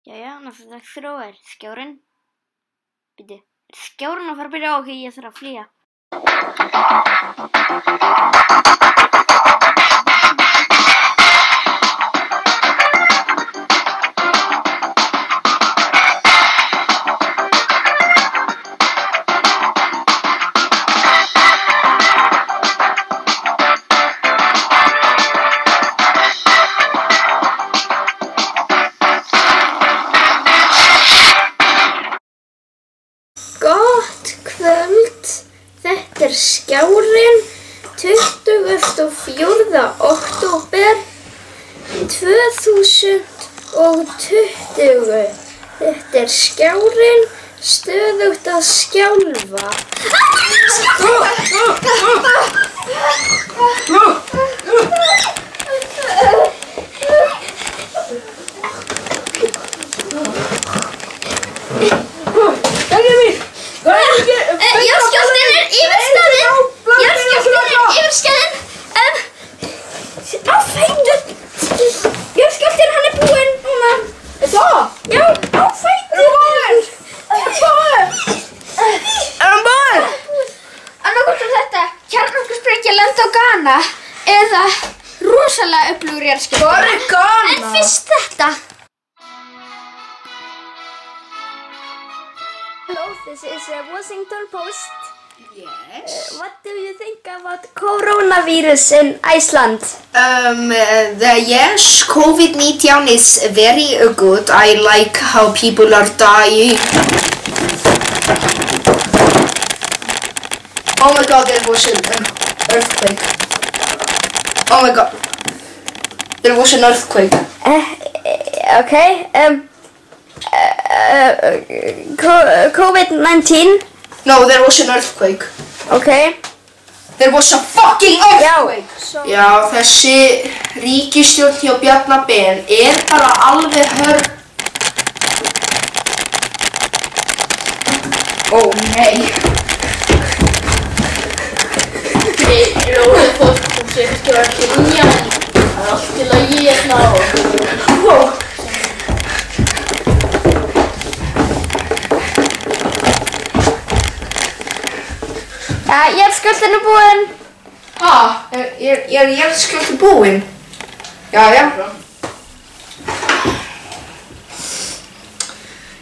Jæja, næsta dagskrá skjárinn. Bíddu, skjárinn að fara að byrja á? Ok, ég þarf að flýja. Gott kvöld, þetta skjárinn 24. október 2020. Þetta skjárinn stöðugt að skjálfa. Jarðskjálftinn yfirstaðinn! Á fætur! Jarðskjálftinn, hann búinn núna! Það? Já, á fætur! Búinn! Annaðhvort þetta, kjarnorkusprengja lenda á Ghana eða rosalega öflugur jarðskjálfti. Hvað Ghana? En fyrst þetta. Hello, this is Washington Post. Yes. What do you think about coronavirus in Iceland? Yes, COVID-19 is very good. I like how people are dying. Oh my god, there was an earthquake. Oh my god. There was an earthquake. Okay. COVID-19. No, there was an earthquake. Okay. There was a fucking earthquake! Já. Já, þessi ríkisstjórn hjá Bjarna Ben bara alveg Ó, nei. Róið fólk sem segist vera kynjað. Það allt til að ég hérna á. Ja, jarðskjálftinn búinn. Ha? Er jarðskjálfti búinn? Já.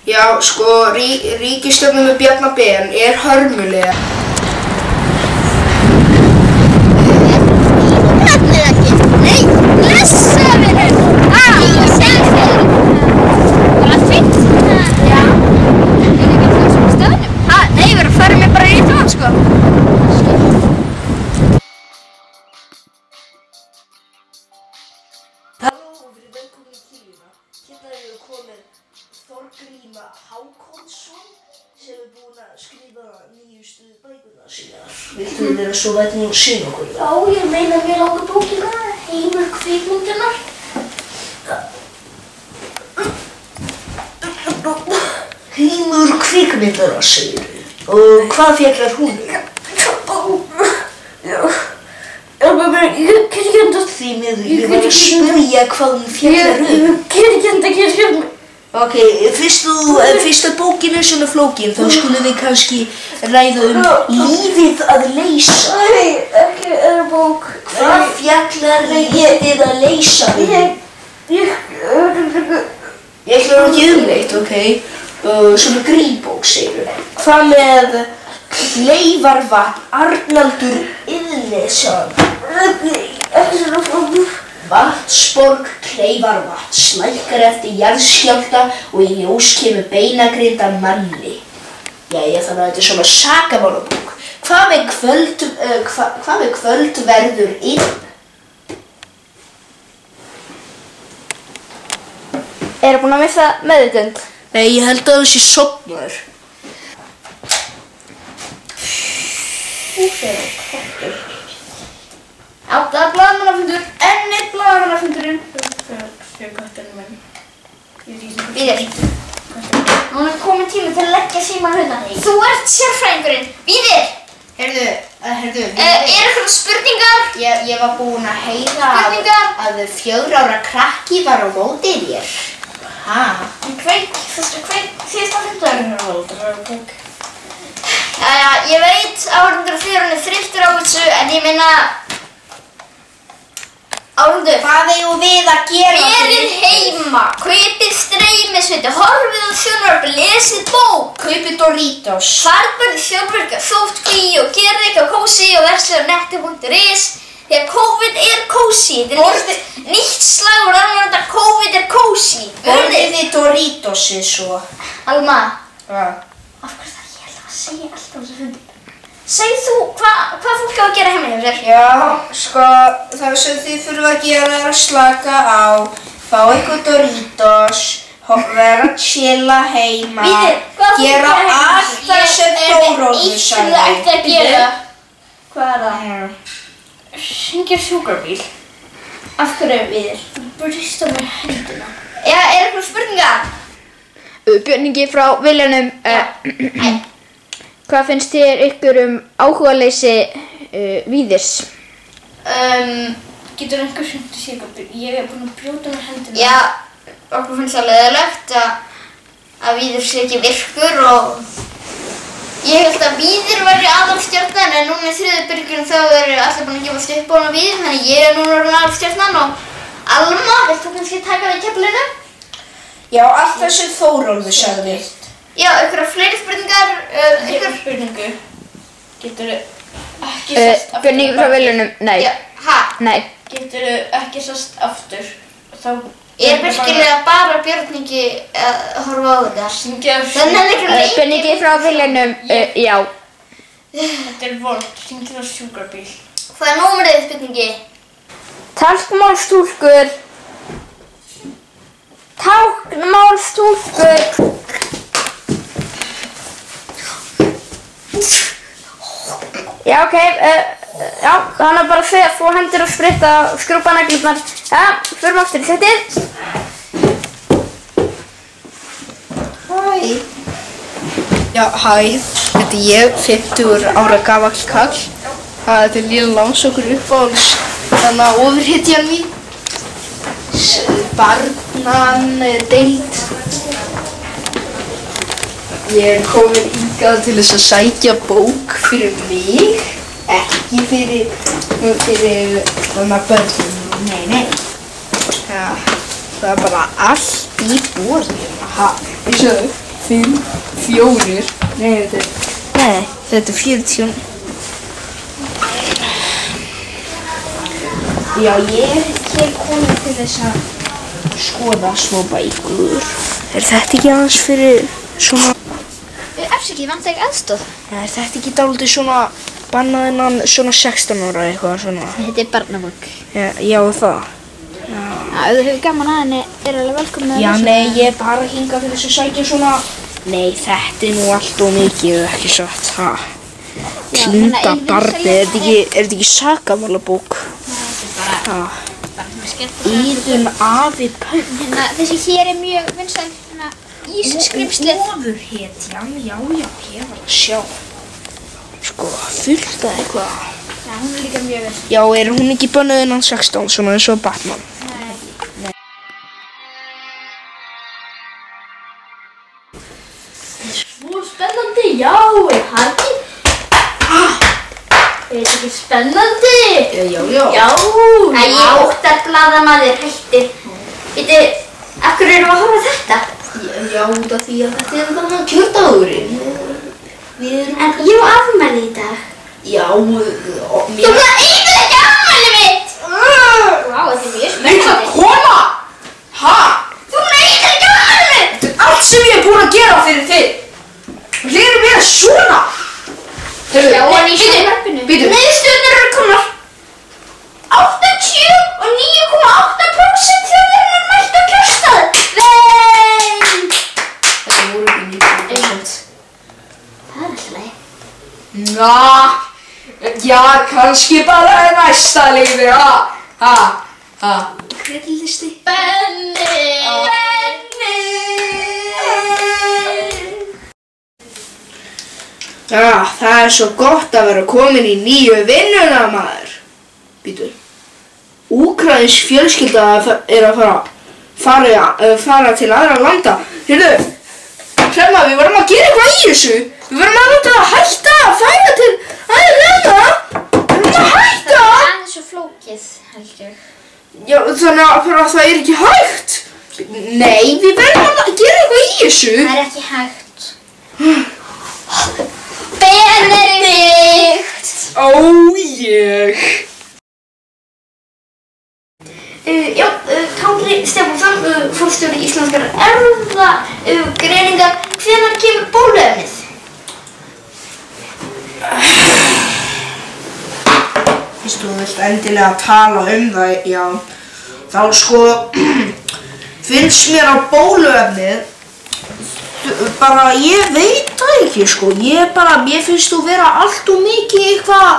Já, sko, ríkisstjórnin með Bjarna Ben hörmulega. Nei, blessaður! Ég segi þér! Var allt fínt? Já. Ekki svona stöðunum? Nei, við förum bara í það, sko. Halló og verið velkomin í Kíluna. Hérna hefur komið Þorgríma Hákonnsson sem búinn að skrifa nýjustu bækurnar sínar. Viltu vera svo vættin og sýna okkur? Já, ég meina mér langar bókina, Heimur kvikmyndunar. Heimur kvikmyndunar, segirðu. Og hvað fjallar hún? Ég get ekki enda. Því miður, ég var að spyrja hvað hún fjallar Ég get ekki enda. Ok, fyrsta bókin svona flókin, þá skulum við kannski ræða lífið að leysa. Nei, ekki bók. Hvað fjallar lífið að leysa? Ég Ég ekki neitt, ok? Svona grínbók, segirðu. Hvað með Kleifarvatn, Arnaldur Iðnesson? ekki svona flók. Vatnsborg Kleifarvatn slækkar eftir jarðskjálfta og í ljós kemur beinagrind af manni. Jæja, þannig að þetta svona sakamálabók. Hvað með kvöld verður inn? Búinn að missa meðvitund? Nei, ég held að það sé sofnaður. Það blaðamannafundur, enn einn blaðamannafundurinn. Fyrir köttinu minn. Víðir. Núna kominn tími til að leggja símann hunda. Þú ert sérfræðingurinn. Víðir. Heyrðu, Eitthvað spurningar? ég var búinn að heyra Spurningar? að 4 ára krakki var á móti þér. Síðasta fimmtudaginn kveik. Jæja, ég veit áhorfendur og þið eru þreyttir á þessu, en ég meina áhorfendur, Hvað eigum við að gera? verið heima, kaupið streymisveiti, horfið á sjónvarp, lesið bók, Kaupið Doritos. farið sjálfvirka sótkví og gerið eitthvað kósí og verslið á netti.is. Því að COVID er kósí, þetta er nýtt slagur alveg að COVID er kósí. Borðið þið Doritosið svo. Alma, Hvað? af hverju það ég ætla að segja alltaf þessu fundum? Segð þú hvað fólk á að gera heima hjá sér? Já, sko, það sem þið þurfa að gera er að slaka á, fá eitthvað Doritos, vera að chilla heima, Víðir, hvað þú gera gera heima? allt það sem Þóróður Sem það ætti að gera. Hvað er það? Hringja sjúkrabíl. Af hverju við? Brista mér hendina. Já, er eitthvað spurningar? Spurningi frá Viljanum. Hvað finnst þér ykkur áhugaleysi Víðirs? Getur einhver hringt í sjúkrabíl? Ég er búin að brjóta mér hendina. Já, okkur finnst það leiðilegt að Víðir sé ekki virkur og ég held að Víðir væri aðalstjarnan en núna í þriðju byrjun þá eru allir búin að gefast upp á hana Víðir þannig ég er núna orðin aðalstjarnan og Alma, vilt þú kannski taka við keflinu? Já, allt það sem Þóróður sagði. Já, einhverja fleiri spurningar, Einhver spurningu. Getur ekki sest aftur. Spurningi frá Viljanum. Nei. Já, ha? Nei. Getur ekki sest aftur. Þá Er virkilega bara Björningi að horfa á þetta? Hringja Þannig að einhver leik... Spurningi frá Viljanum. Já. Þetta er vond. Hringja á sjúkrabíl. Hvað er númerið spurningi? Táknmálstúlkur. Táknmálstúlkur. Já, ok. Já, hann er bara að segja, þú hendur og spritta og skrúpa neglurnar. Já, förum aftur í settið. Hæ. Já, hæ. Þetta er ég, 50 ára gamall kall. Þetta er Lilla Láns okkur uppáhalds. Þannig að ofurhetjan mín. Barnan deild. Ég er komin hingað til þess að sækja bók fyrir mig. Ekki fyrir þannig að börnum. Nei. Ja, það er bara allt í borðinu. Ha, eins og 5, 4. Nei, þetta er 40. Já, ég er komin til þess að skoða smá bækur. Er þetta ekki aðeins fyrir svona... Afsakið, vantar ekki aðstoð? Ja, er þetta ekki dálítið svona bannað innan svona 16 ára eitthvað svona? Þetta er barnabók. Já, það. Ef þú hefur gaman að henni, er alveg velkomin að Já, nei, ég er bara hingað til þess að sækja svona... Nei, þetta er nú allt og mikið, ekki satt, ha? Týnda barnið, er þetta ekki sakamálabók? Íðun afi Pönn. Þessi hér er mjög vinsæl ísskrimslið. Ofurhetjan, já, ég var að sjá. Sko, fullt að eitthvað. Já, hún er líka mjög vinsæl. Já, er hún ekki bönnuð innan 16, svona eins og Batman? Svo spennandi, já, er það ekki? Er þetta ekki spennandi? Já. Já. Æ, óttablaðamaður hættir. Veitu, af hverju erum við að horfa á þetta? Já, út af því að þetta er bara kjördagurinn. Við erum... En ég á afmæli í dag. Já, Þú það eitthvað ekki afmæli mitt! Vá, þetta er mjög spennandi. koma! Ha? Þú eitthvað ekki afmæli mitt! Þetta er allt sem ég er búin að gera fyrir þig. Hlir mér svona? Já, en í sjónvarpinu. Bíddu. Niðurstöðurnar eru komnar. 89,8% þjóðarinnar mættu á kjörstað. Vei! Þetta voru ekki 90%. Það er alltaf leið. Já, kannski bara næsta lífi, ha. Grillisti. Benni. Já, það er svo gott að vera komin í nýju vinnuna, maður. Býtu. Úkraínsk fjölskylda er að fara fara til aðra landa. Heyrðu, Hremma, við verðum að gera eitthvað í þessu. Við verðum að láta að hætta að færa til aðra landa. Við verðum að hætta. Það er svo flókið, held ég. Já, þannig að bara það er ekki hægt. Nei, við verðum að gera eitthvað í þessu. Það er ekki hægt. Benedikt! Ó, ég. Kári Stefánsson, forstjóri íslenskar erfðagreiningar, hvenær kemur bóluefnið? Fyrst þú vilt endilega tala það, já, þá sko, finnst mér á bóluefnið, bara, ég veit það ekki sko, mér finnst þú vera allt og mikið eitthvað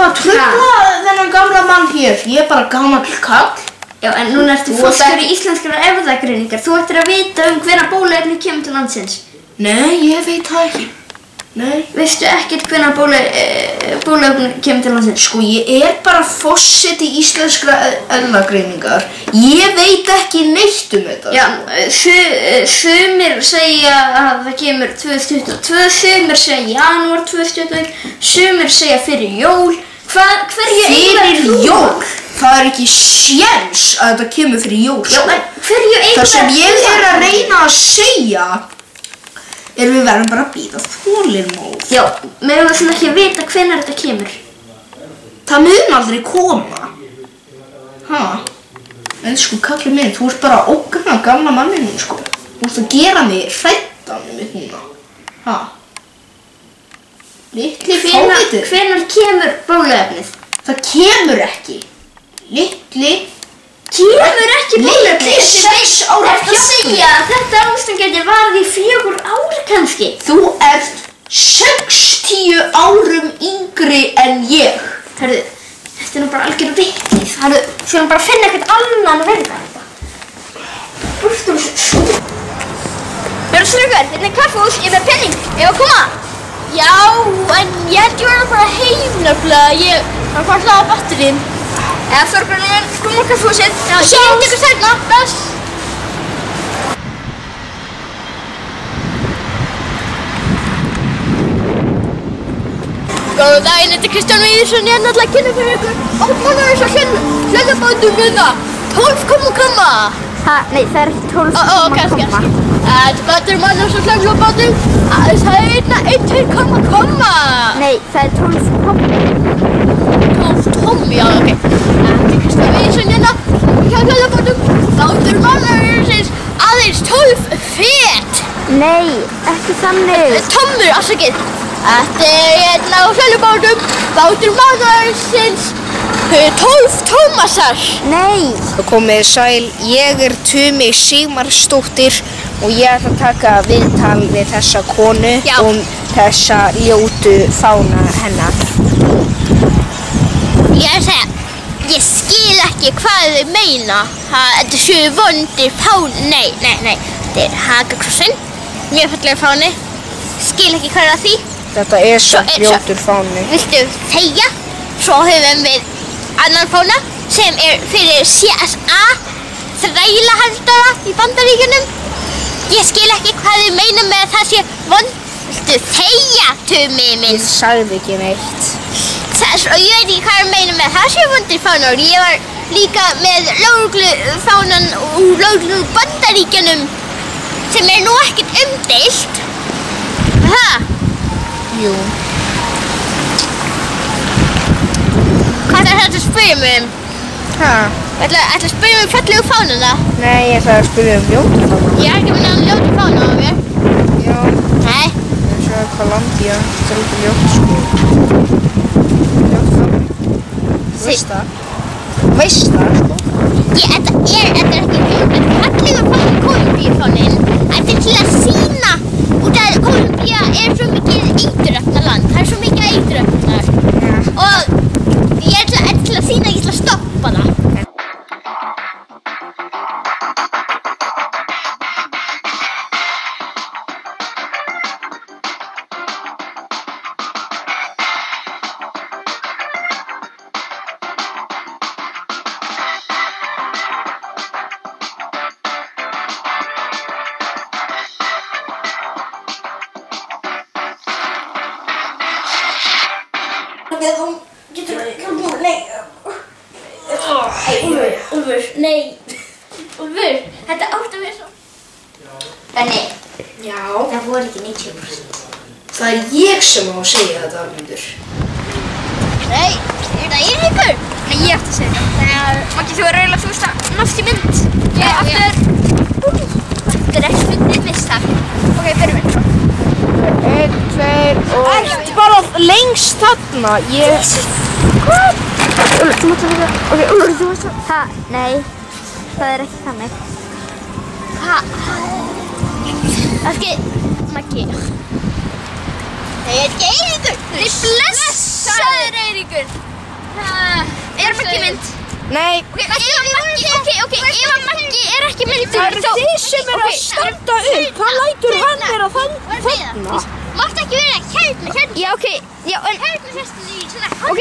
að trufla þennan gamla mann hér, ég er bara gamall kall. Já, en núna ertu forstjóri íslenskar erfðagreiningar, þú ættir að vita hvenær bóluefnið kemur til landsins. Nei, ég veit það ekki. Nei. Veistu ekkert hvenær bóluefnið kemur til landsins? Sko, ég er bara forseti íslenskra erfðagreiningar. Ég veit ekki neitt þetta. Já, sumir segja að það kemur 2022, sumir segja janúar 2021, sumir segja fyrir jól. Fyrir jól? Það er ekki séns að þetta kemur fyrir jól. Já, en hverju eiginlega? Það sem ég er að reyna að segja er við verðum bara að bíða þolinmóð. Já, megum við svona ekki að vita hvenær þetta kemur. Það mun aldrei koma. Ha? En sko, kallið minn, þú ert bara að ógna gamla manninu, sko. Þú ert að gera mig hræddan um þetta núna. Ha? Litli fávitur. Hvenær kemur bóluefnið? Það kemur ekki. Litli Kemur ekki bóluefnið? Litli 6 ára Ertu að segja að þetta ástand gæti varað í 4 ár kannski? Þú ert 60 árum yngri en ég. Herðu, þetta er nú bara algjör vitleysa. Herðu, skulum bara finna eitthvað annan að verða þetta. Burtu úr þessu. Hörðu strákar, hérna er kaffihús, ég er með penning. Ég var að koma. Já, en ég held ég verið að fara heim nefnilega. Ég var að fara að hlaða batterinn. Eða Þorbjörn, komum á kaffihúsið. Já, ég tekur sérna. Bless. Góðan daginn, þetta er Kristján Víðirsson. Ég er náttúrulega að kynna fyrir ykkur. Áttmánar þess að hljóðabátum hérna. 12,5. Nei, það er ekki 12,5. Þetta bátur mannar sem hljóðabátum. Það er einna 1,2. Nei, það er 12,5. 12 tómm, já, ok. Þetta er Kristján Víðirsson hérna. Hjá hljóðabátum. Bátur mannar aðeins 12 fet. Nei, ekki þannig. Tommur, afsakið. Þetta er hérna á hljóðabátum. Bátur mannarsins 12 tómasar. Nei. Komið sæl, ég er Tumi Sigmarsdóttir og ég ætla að taka viðtal við þessa konu þessa ljótu fána hennar. Ég er að segja, ég skil ekki hvað þau meina. Þetta séu vondir fáni. Nei, þetta er Hagakrossin. Mjög fallegur fáni. Skil ekki hvað er að því. Þetta er samt ljótur fáni. Viltu þegja? Svo höfum við annan fána sem er fyrir CSA, þrælahaldara í Bandaríkjunum. Ég skil ekki hvað þau meina með að það sé vond. Viltu þegja, Tumi minn? Ég sagði ekki neitt. Ég veit ekki hvað þau meina með það sé vondir fánar. Ég var líka með lögreglufánan úr lögreglu Bandaríkjunum sem er nú ekkert umdeilt. Jú. Hvað er þetta að spyrja mig um? Ætla að spyrja mig um fallegu fánana? Nei, ég ætla að spyrja um ljótu fána. Ég er ekki að minna um ljótu fána á mér. Já. Nei. Ég sé að Columbia, þetta er út ljótu sko. Ljótu fána. Þú veist það? Þú veist það sko? Þetta er ekki ljótu, þetta er fallegu fána Kólumbíufáninn. Þetta er til að sýna út að Kólumbía er svo mikið eiturefnaland. Það er svo mikið eiturefnar. Og ég ætla að sýna að ég ætla að stoppa það. Ok, þú getur hjálpað. Nei. Úlfur, nei. Úlfur, þetta átti að vera svo. Benni, Já. það voru ekki 90%. Það er ég sem á að segja þetta, Armundur. Nei, er það Eiríkur? Nei, ég ætti að segja það. Maggi, þú er eiginlega fyrsta nátt í mynd. Já. Þetta er ekki myndið mistak. Ok, byrjum við. 1, 2 og... Ætt bara lengst þarna. Hvað? Úlfur, þú mátt að vera... Ok, Úlfur, þú mátt að... Ha, nei, það er ekki þannig. Ekki, Maggi. Nei, er ekki Eiríkur? Nei, blessaður Eiríkur. Er Maggi mynd? Nei. Ok, ef að Maggi er ekki myndur, Það eru þið sem eru að standa upp. Hvað lætur hann vera þarna? Mátt ekki vera hérna. Já, ok, já, en... Hérna sérstu því svona. Ok,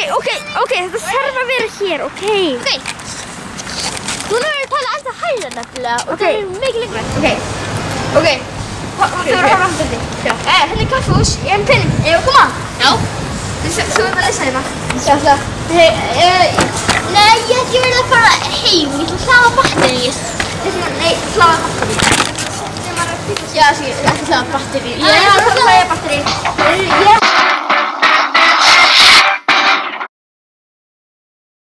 þetta þarf að vera hér, ok. Þú verður að tala alltaf hægra nefnilega og það er mikið lengra. Ok. Þú verður að hafa aftur því. Hérna er kaffihús, ég hef penning. Ég hef koma. Já. Þú verður að lesa hérna. Sjá það. Nei, ég ætti verið að fara heim. Ég ætla að hlaða batterið. Nei, hlaða batteri. Já, ekki hlaða batterið. Ég er að hlaða batteri.